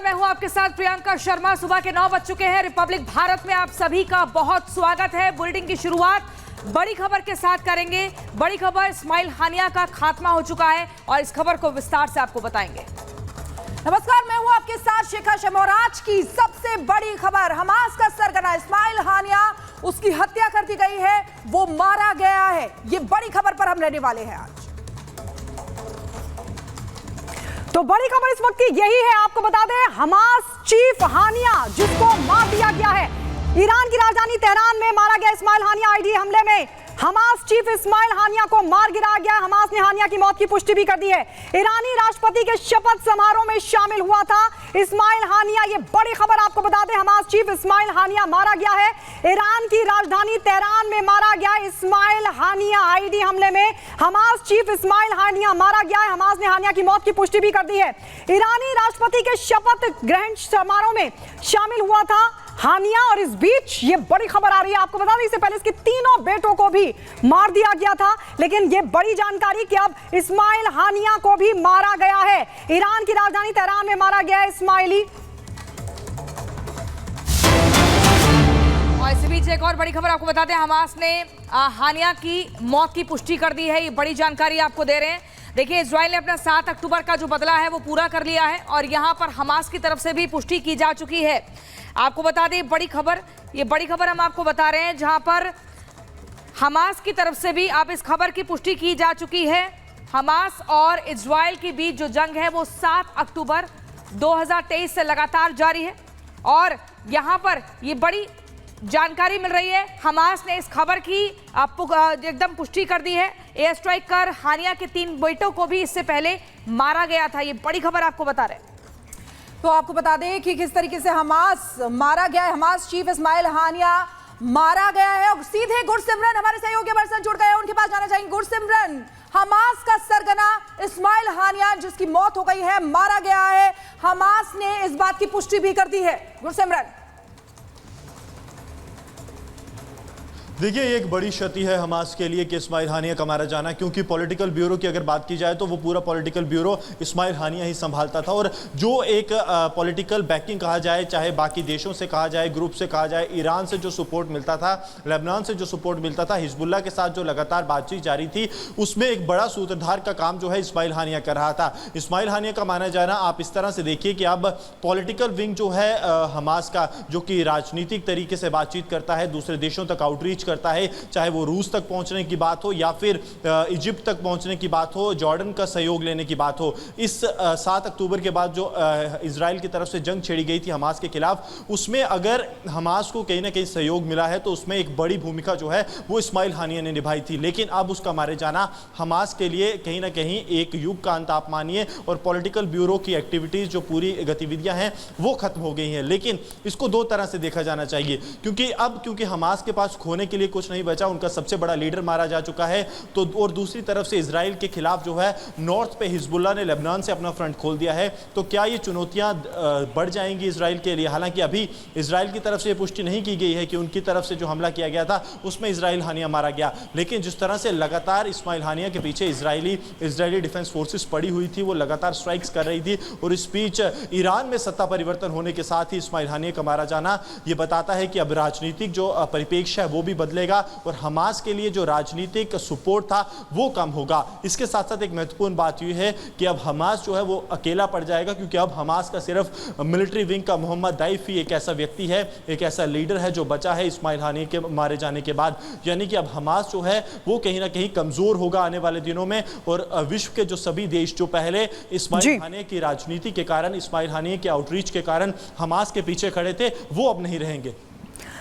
मैं हूं आपके साथ प्रियंका शर्मा। सुबह के 9 बज चुके हैं। रिपब्लिक भारत में आप सभी का बहुत स्वागत है। बुलेटिन की शुरुआत बड़ी खबर के साथ करेंगे। बड़ी खबर, इस्माइल हानिया का खात्मा हो चुका है और इस खबर को विस्तार से आपको बताएंगे। नमस्कार, मैं हूं आपके साथ शिखा शर्मा और आज की सबसे बड़ी खबर, हमास का सरगना इस्माइल हानिया, उसकी हत्या कर दी गई है, वो मारा गया है। ये बड़ी खबर पर हम रहने वाले हैं आज। तो बड़ी खबर इस वक्त की यही है, आपको बता दें, हमास चीफ हानिया जिसको मार दिया गया है, ईरान की राजधानी तेहरान में मारा गया इस्माइल हानिया। आईडी हमले में हमास चीफ इस्माइल हानिया को मार गिराया गया। हमास ने हानिया की मौत की पुष्टि भी कर दी है। ईरानी राष्ट्रपति के शपथ समारोह में शामिल हुआ था इस्माइल हानिया। ये बड़ी खबर आपको बता दें, हमास चीफ इस्माइल हानिया मारा गया है। ईरान की राजधानी तेहरान में मारा गया इस्माइल हानिया। आईडी हमले में हमास चीफ इस्माइल हानिया मारा गया है। हमास ने हानिया की मौत की पुष्टि भी कर दी है। ईरानी राष्ट्रपति के शपथ ग्रहण समारोह में शामिल हुआ था हानिया और इस बीच ये बड़ी खबर आ रही है, आपको बता दें, इससे पहले इसके तीनों बेटों को भी मार दिया गया था, लेकिन ये बड़ी जानकारी कि अब इस्माइल हानिया को भी मारा गया है। ईरान की राजधानी तेहरान में मारा गया है इस्माइली। और इसी बीच एक और बड़ी खबर आपको बता दें, हमास ने हानिया की मौत की पुष्टि कर दी है। ये बड़ी जानकारी आपको दे रहे हैं। देखिए, इजराइल ने अपना 7 अक्टूबर का जो बदला है वो पूरा कर लिया है और यहां पर हमास की तरफ से भी पुष्टि की जा चुकी है। आपको बता दें, बड़ी खबर, ये बड़ी खबर हम आपको बता रहे हैं, जहां पर हमास की तरफ से भी अब इस खबर की पुष्टि की जा चुकी है। हमास और इजराइल के बीच जो जंग है वो 7 अक्टूबर 2023 से लगातार जारी है और यहां पर ये बड़ी जानकारी मिल रही है। हमास ने इस खबर की एकदम पुष्टि कर दी है। एयर स्ट्राइक कर हानिया के 3 बेटों को भी इससे पहले मारा गया था। ये बड़ी खबर आपको बता रहे हैं। तो आपको बता दें कि किस तरीके से हमास मारा गया है। हमास चीफ इस्माइल हानिया मारा गया है और सीधे गुरसिमरन हमारे सहयोगी पर्सन जुड़ गए हैं, उनके पास जाना चाहेंगे। गुरसिमरन, हमास का सरगना इस्माइल हानिया जिसकी मौत हो गई है, मारा गया है, हमास ने इस बात की पुष्टि भी कर दी है। गुरसिमरन, देखिए, ये एक बड़ी क्षति है हमास के लिए कि इस्माइल हानिया का मारा जाना, क्योंकि पॉलिटिकल ब्यूरो की अगर बात की जाए तो वो पूरा पॉलिटिकल ब्यूरो इस्माइल हानिया ही संभालता था और जो एक पॉलिटिकल बैकिंग कहा जाए, चाहे बाकी देशों से कहा जाए, ग्रुप से कहा जाए, ईरान से जो सपोर्ट मिलता था, लेबनान से जो सपोर्ट मिलता था, हिजबुल्लाह के साथ जो लगातार बातचीत जारी थी, उसमें एक बड़ा सूत्रधार का काम जो है इस्माइल हानिया कर रहा था। इस्माइल हानिया का माना जाना आप इस तरह से देखिए कि अब पॉलिटिकल विंग जो है हमास का, जो कि राजनीतिक तरीके से बातचीत करता है, दूसरे देशों तक आउटरीच करता है, चाहे वो रूस तक पहुंचने की बात हो या फिर इजिप्ट तक पहुंचने की बात हो, जॉर्डन का सहयोग लेने की बात हो। इस 7 अक्टूबर के बाद जो इजराइल की तरफ से जंग छेड़ी गई थी हमास के खिलाफ, उसमें अगर हमास को कहीं ना कहीं सहयोग मिला है तो उसमें एक बड़ी भूमिका जो है वो इस्माइल हानिया ने निभाई थी। लेकिन अब उसका मारे जाना हमास के लिए कहीं ना कहीं एक युग का अंत आप मानिए और पॉलिटिकल ब्यूरो की एक्टिविटीज, जो पूरी गतिविधियां हैं वो खत्म हो गई हैं। लेकिन इसको 2 तरह से देखा जाना चाहिए, क्योंकि हमास के पास खोने के लिए कुछ नहीं बचा, उनका सबसे बड़ा लीडर मारा जा चुका है। तो और दूसरी तरफ से इजराइल के खिलाफ जो है नॉर्थ पे हिजबुल्लाह ने लेबनान से अपना फ्रंट खोल दिया है। तो क्या ये चुनौतियां बढ़ जाएंगी इजराइल के लिए? हालांकि अभी इजराइल की तरफ से ये पुष्टि नहीं की गई है कि उनकी तरफ से जो हमला किया गया था उसमें इजराइल हानिया मारा गया, लेकिन जिस तरह से लगातार इस्माइल हानिया के पीछे इजरायली डिफेंस फोर्सेस पड़ी हुई थी, वो लगातार स्ट्राइक्स कर रही थी और इस बीच ईरान में सत्ता परिवर्तन होने के साथ ही इस्माइल हानिया का मारा जाना ये बताता है कि अब राजनीतिक जो परिप्रेक्ष्य है वो भी बदलेगा और हमास के लिए जो राजनीतिक सपोर्ट था वो कम होगा। इसके साथ साथ एक महत्वपूर्ण बात यह है कि अब हमास जो है वो अकेला पड़ जाएगा, क्योंकि अब हमास का सिर्फ मिलिट्री विंग का मोहम्मद दाइफ ही एक ऐसा व्यक्ति है, एक ऐसा लीडर है जो बचा है इस्माइल हानिया के मारे जाने के बाद। यानी कि अब हमास जो है वो कहीं ना कहीं कमजोर होगा आने वाले दिनों में और विश्व के जो सभी देश जो पहले इस्माइल हानिया की राजनीति के कारण, इस्माइल हानिया के आउटरीच के कारण हमास के पीछे खड़े थे, वो अब नहीं रहेंगे।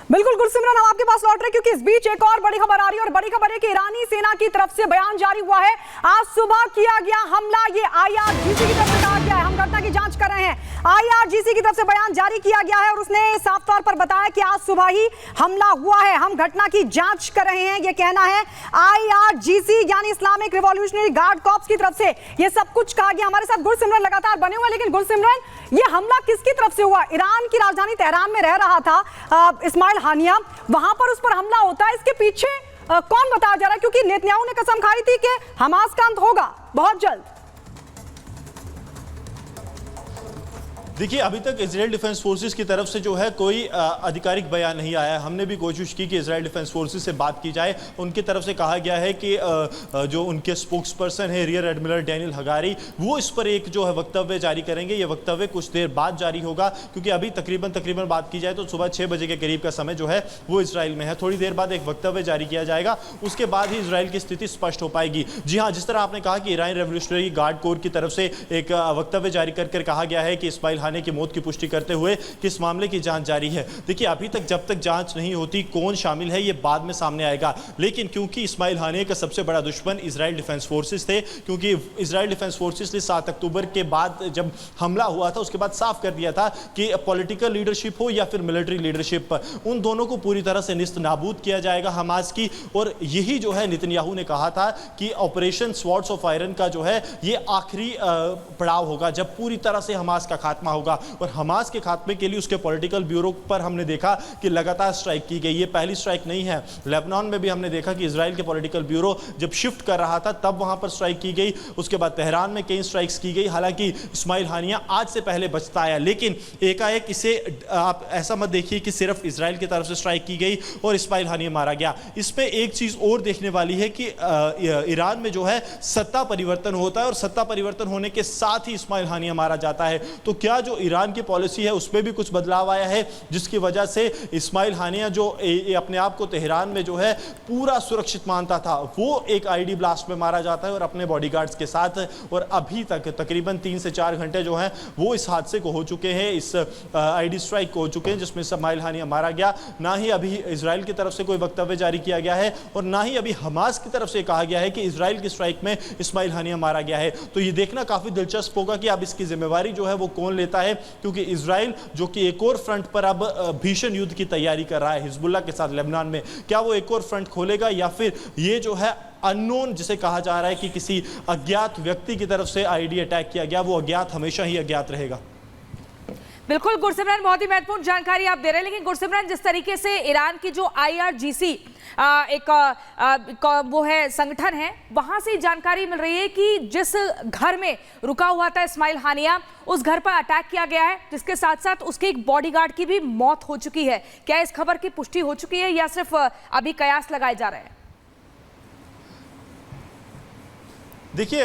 बिल्कुल गुरसिमरन, हम आपके पास लौट रहे हैं क्योंकि इस बीच एक और बड़ी खबर आ रही है और बड़ी खबर है कि ईरानी सेना की तरफ से बयान जारी हुआ है। आज सुबह किया गया हमला, ये IRGC की तरफ से कहा गया है। हम घटना की जांच कर रहे हैं। IRGC की तरफ से बयान जारी किया गया है और उसने साफ तौर पर बताया कि आज सुबह ही हमला हुआ है, हम घटना की जांच कर रहे हैं, ये कहना है IRGC यानी इस्लामिक रिवॉल्यूशनरी गार्ड कॉर्प्स की तरफ से ये सब कुछ कहा गया। हमारे साथ गुरसिमरन लगातार बने हुए, लेकिन गुरसिमरन, ये हमला किसकी तरफ से हुआ? ईरान की राजधानी तेहरान में रह रहा था इस्माइल हानिया, वहां पर उस पर हमला होता है, इसके पीछे कौन बताया जा रहा है? क्योंकि नेतन्याहू ने कसम खाई थी कि हमास का अंत होगा बहुत जल्द। देखिए, अभी तक इजराइल डिफेंस फोर्सेस की तरफ से जो है कोई आधिकारिक बयान नहीं आया है। हमने भी कोशिश की कि इजराइल डिफेंस फोर्सेस से बात की जाए। उनकी तरफ से कहा गया है कि जो उनके स्पोक्स पर्सन है रियर एडमिरल डैनियल हगारी, वो इस पर एक जो है वक्तव्य जारी करेंगे। ये वक्तव्य कुछ देर बाद जारी होगा, क्योंकि अभी तकरीबन बात की जाए तो सुबह 6 बजे के करीब का समय जो है वो इजराइल में है। थोड़ी देर बाद एक वक्तव्य जारी किया जाएगा, उसके बाद ही इजराइल की स्थिति स्पष्ट हो पाएगी। जी हाँ, जिस तरह आपने कहा कि ईरानी रेवोल्यूशनरी गार्ड कोर की तरफ से एक वक्तव्य जारी कर कहा गया है कि इस्माइल हानिया की मौत की पुष्टि करते हुए कि इस मामले की जांच जारी है। देखिए, अभी तक जब तक जांच नहीं होती कौन शामिल है ये बाद में सामने आएगा, लेकिन क्योंकि इस्माइल हानिया का सबसे बड़ा दुश्मन इजराइल डिफेंस फोर्सेस थे, क्योंकि इजराइल डिफेंस फोर्सेस ने 7 अक्टूबर के बाद जब हमला हुआ था उसके बाद साफ कर दिया था कि पॉलिटिकल लीडरशिप हो या फिर मिलिट्री लीडरशिप, उन दोनों को पूरी तरह से निस्त नाबूद किया जाएगा हमास की। और यही जो है नेतन्याहू ने कहा था कि ऑपरेशन स्वॉर्ड्स ऑफ आयरन का जो है ये आखिरी पड़ाव होगा जब पूरी तरह से हमास का खात्मा होगा। और हमास के खात्मे के लिए उसके पॉलिटिकल ब्यूरो पर हमने देखा कि लगातार स्ट्राइक की गई। ये पहली स्ट्राइक नहीं है, लेबनान में भी हमने देखा कि इजराइल के पॉलिटिकल ब्यूरो जब शिफ्ट कर रहा था तब वहां पर स्ट्राइक की गई। उसके बाद तेहरान में कई स्ट्राइक्स की गई। हालांकि इस्माइल हानिया आज से पहले बचता आया, लेकिन एकाएक इसे आप ऐसा मत देखिए कि सिर्फ इजराइल की तरफ से स्ट्राइक की गई और इस्माइल हानिया मारा गया। इसमें एक चीज और देखने वाली है कि ईरान में जो है सत्ता परिवर्तन होता है और सत्ता परिवर्तन होने के साथ ही इस्माइल हानिया मारा जाता है। तो क्या जो ईरान की पॉलिसी है उसमें भी कुछ बदलाव आया है, जिसकी वजह से इस्माइल हानिया जो अपने आप को तेहरान में जो है पूरा सुरक्षित मानता था, वो एक आईडी ब्लास्ट में मारा जाता है और अपने बॉडीगार्ड्स के साथ। और अभी तक तकरीबन 3 से 4 घंटे जो हैं वो इस हादसे को हो चुके हैं, इस आईडी स्ट्राइक को हो चुके हैं जिसमें इस्माइल हानिया मारा गया। ना ही अभी इजराइल की तरफ से कोई वक्तव्य जारी किया गया है और ना ही अभी हमास की तरफ से कहा गया है कि इजराइल की स्ट्राइक में इस्माइल हानिया मारा गया है। तो ये देखना काफी दिलचस्प होगा कि अब इसकी जिम्मेवारी जो है वो कौन लेता है, क्योंकि इजराइल जो कि एक और फ्रंट पर अब भीषण युद्ध की तैयारी कर रहा है हिजबुल्लाह के साथ लेबनान में, क्या वो एक और फ्रंट खोलेगा या फिर ये जो है अननोन जिसे कहा जा रहा है कि किसी अज्ञात व्यक्ति की तरफ से आईडी अटैक किया गया, वो अज्ञात हमेशा ही अज्ञात रहेगा। बिल्कुल गुरसिमरन, बहुत ही महत्वपूर्ण जानकारी आप दे रहे हैं। लेकिन गुरसिमरन, जिस तरीके से ईरान की जो IRGC वो है संगठन है, वहां से जानकारी मिल रही है कि जिस घर में रुका हुआ था इस्माइल हानिया, उस घर पर अटैक किया गया है, जिसके साथ साथ उसके एक बॉडीगार्ड की भी मौत हो चुकी है। क्या इस खबर की पुष्टि हो चुकी है या सिर्फ अभी कयास लगाए जा रहे हैं? देखिए,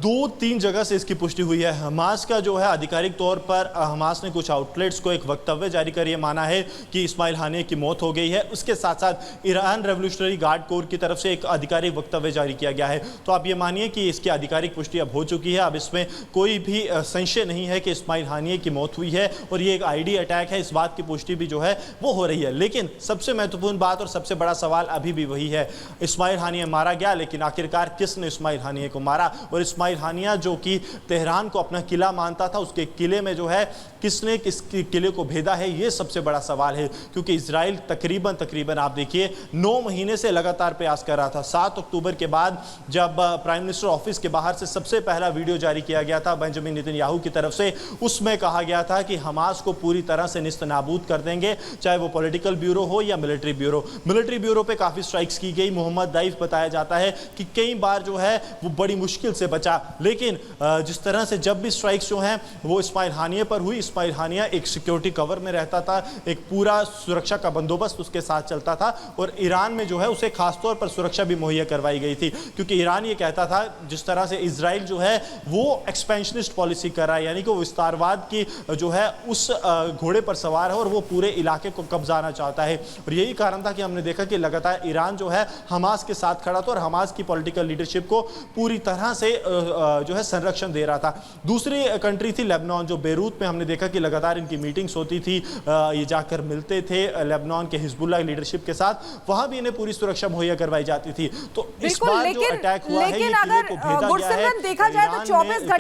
2-3 जगह से इसकी पुष्टि हुई है। हमास का जो है आधिकारिक तौर पर हमास ने कुछ आउटलेट्स को एक वक्तव्य जारी कर ये माना है कि इस्माइल हानिया की मौत हो गई है। उसके साथ साथ ईरान रेवोल्यूशनरी गार्ड कोर की तरफ से एक आधिकारिक वक्तव्य जारी किया गया है। तो आप ये मानिए कि इसकी आधिकारिक पुष्टि अब हो चुकी है। अब इसमें कोई भी संशय नहीं है कि इस्माइल हानिया की मौत हुई है और ये एक आईडी अटैक है। इस बात की पुष्टि भी जो है वो हो रही है। लेकिन सबसे महत्वपूर्ण बात और सबसे बड़ा सवाल अभी भी वही है, इस्माइल हानिया मारा गया, लेकिन आखिरकार किसने इस्माइल हानिया को मारा? और इस्माइल हानिया जो कि तेहरान को अपना किला मानता था, उसके किले में जो है किसने किस किले को भेदा है, ये सबसे बड़ा सवाल है। क्योंकि इजराइल तकरीबन आप देखिए 9 महीने से लगातार प्रयास कर रहा था। 7 अक्टूबर के बाद जब प्राइम मिनिस्टर ऑफिस के बाहर से सबसे पहला वीडियो जारी किया गया था बेंजामिन नेतन्याहू की तरफ से, उसमें कहा गया था कि हमास को पूरी तरह से निस्त नाबूद कर देंगे, चाहे वो पॉलिटिकल ब्यूरो हो या मिलिट्री ब्यूरो। मिलिट्री ब्यूरो पे काफी स्ट्राइक्स की गई। मोहम्मद दाइफ बताया जाता है कि कई बार जो है वो बड़ी मुश्किल से बचा। लेकिन जिस तरह से जब भी स्ट्राइक्स जो हैं वो इस्माइल हानिया पर हुई, इस्माइल हानिया एक सिक्योरिटी कवर में रहता था, एक पूरा सुरक्षा का बंदोबस्त उसके साथ चलता था और ईरान में जो है उसे खासतौर पर सुरक्षा भी मुहैया करवाई गई थी। क्योंकि ईरान ये कहता था जिस तरह से इजराइल जो है वो एक्सपेंशनिस्ट पॉलिसी कर रहा है, यानी कि वो विस्तारवाद की जो है उस घोड़े पर सवार है और वो पूरे इलाके को कब्जाना चाहता है। और यही कारण था कि हमने देखा कि लगातार ईरान जो है हमास के साथ खड़ा था और हमास की पॉलिटिकल लीडरशिप को पूरी तरह से जो है संरक्षण दे रहा था। दूसरी कंट्री थी लेबनान, जो बेरूत में हमने देखा कि लगातार इनकी मीटिंग्स होती थी, ये जाकर मिलते थे लेबनान के हिजबुल्लाह लीडरशिप के साथ, वहां भी इन्हें पूरी सुरक्षा मुहैया करवाई जाती थी। तो इस बार जो अटैक हुआ है, ये किले को भेजा गया है, देखा जाए तो 24 घंटे